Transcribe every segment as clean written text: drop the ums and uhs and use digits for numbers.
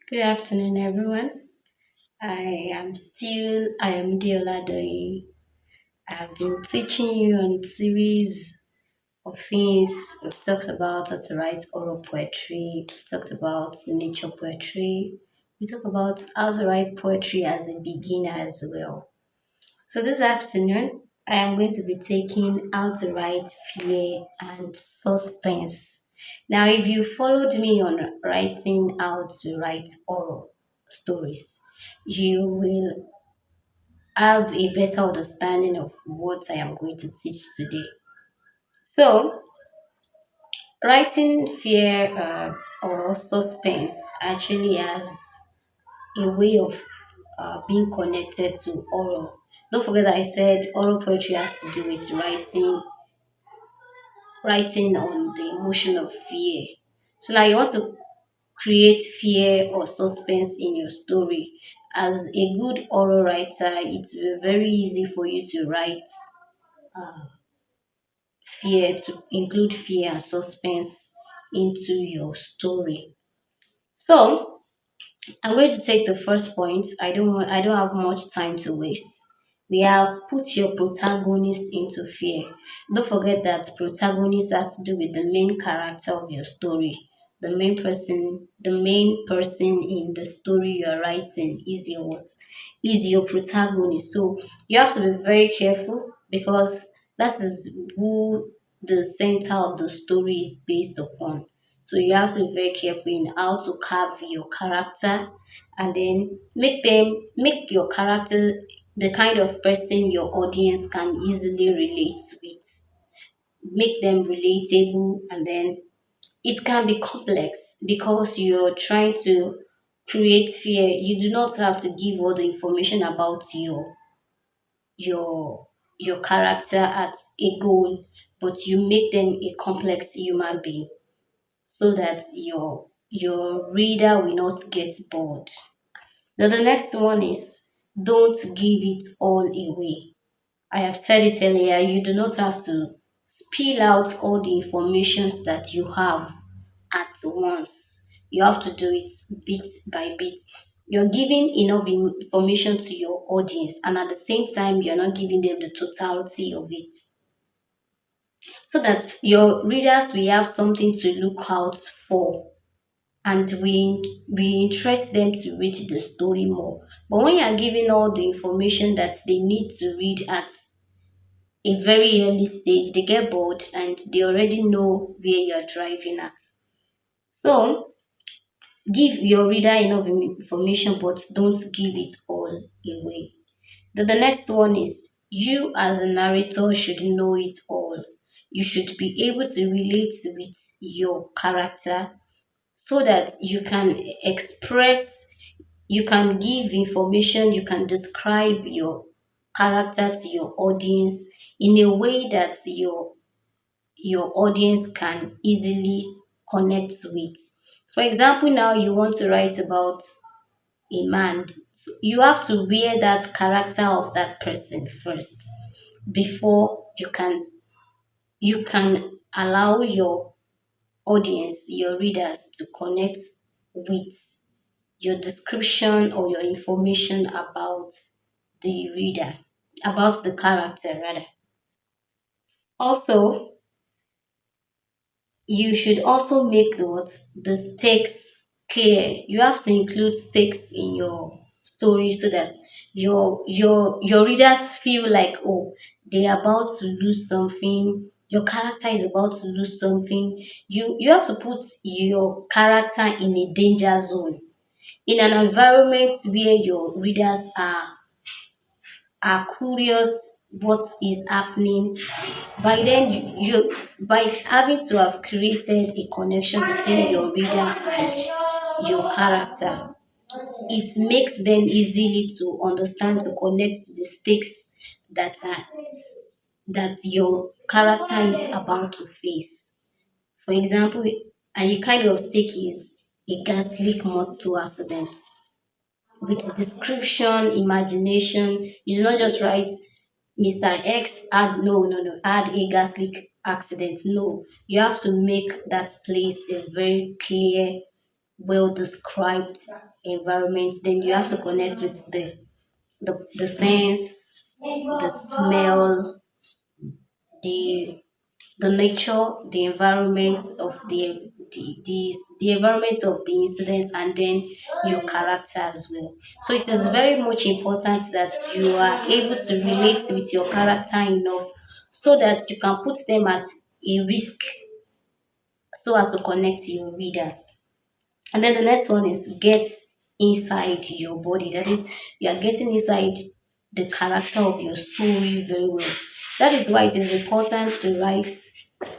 Good afternoon, everyone. I am Diola Doyin. I've been teaching you on a series of things. We've talked about how to write oral poetry, we've talked about nature poetry, we talked about how to write poetry as a beginner as well. So this afternoon, I am going to be taking how to write fear and suspense. Now, if you followed me on writing how to write oral stories, you will have a better understanding of what I am going to teach today. So, writing fear or suspense actually has a way of being connected to oral. Don't forget that I said oral poetry has to do with writing on the emotion of fear. So now you want to create fear or suspense in your story. As a good oral writer, it's very easy for you to write uh, fear, to include fear and suspense into your story. So I'm going to take the first point. I don't have much time to waste. We have put your protagonist into fear. Don't forget that protagonist has to do with the main character of your story. The main person in the story you are writing is your what? Is your protagonist. So you have to be very careful because that is who the center of the story is based upon. So you have to be very careful in how to carve your character and then make your character the kind of person your audience can easily relate with. Make them relatable and then it can be complex because you're trying to create fear. You do not have to give all the information about your your character at a goal, but you make them a complex human being so that your reader will not get bored. Now the next one is don't give it all away. I have said it earlier, you do not have to spill out all the information that you have at once. You have to do it bit by bit. You're giving enough information to your audience, and at the same time, you're not giving them the totality of it so that your readers will have something to look out for and we interest them to read the story more. But when you are giving all the information that they need to read at a very early stage, they get bored and they already know where you are driving at. So give your reader enough information, but don't give it all away. The next one is you as a narrator should know it all. You should be able to relate with your character so that you can express, you can give information, you can describe your character to your audience in a way that your audience can easily connect with. For example, now you want to write about a man, so you have to wear that character of that person first before you can allow your audience, your readers to connect with your description or your information about the reader, about the character rather. Also, you should also make the stakes clear. You have to include stakes in your story so that your readers feel like, oh, they are about to lose something. Your character is about to lose something. You have to put your character in a danger zone, in an environment where your readers are curious what is happening. By then by having to have created a connection between your reader and your character, it makes them easily to understand, to connect to the stakes that are that your character is about to face. For example, a kind of stake is a gas leak motor accident with description, imagination. You do not just write Mr. X had had a gas leak accident. No, you have to make that place a very clear. well described environment, then you have to connect with the sense, the smell, the the nature, the environment of the environment of the incidents, and then your character as well. So it is very much important that you are able to relate with your character enough so that you can put them at a risk so as to connect to your readers. And then the next one is get inside your body. That is, you are getting inside the character of your story very well. That is why it is important to write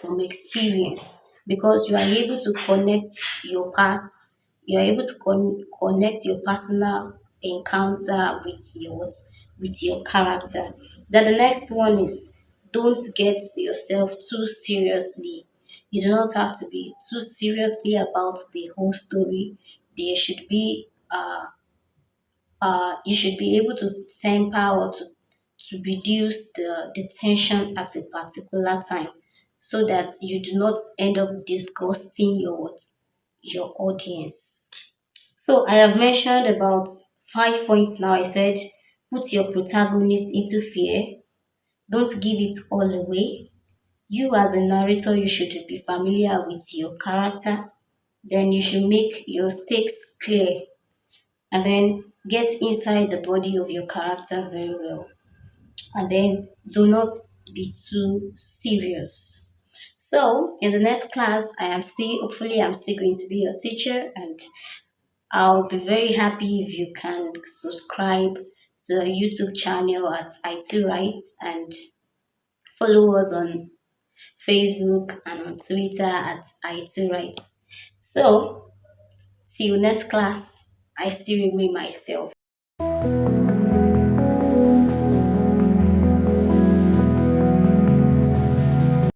from experience, because you are able to connect your past, you are able to connect your personal encounter with your character. Then the next one is don't get yourself too seriously. You do not have to be too seriously about the whole story. There should be you should be able to temper or to reduce the tension at a particular time so that you do not end up disgusting your audience. So I have mentioned about 5 points now. I said put your protagonist into fear, don't give it all away. You as a narrator, you should be familiar with your character. Then you should make your stakes clear and then get inside the body of your character very well. And then do not be too serious. So in the next class, hopefully I'm still going to be your teacher, and I'll be very happy if you can subscribe to our YouTube channel at itoowrite and follow us on Facebook and on Twitter at itoowrite. So, till next class, I still remain myself.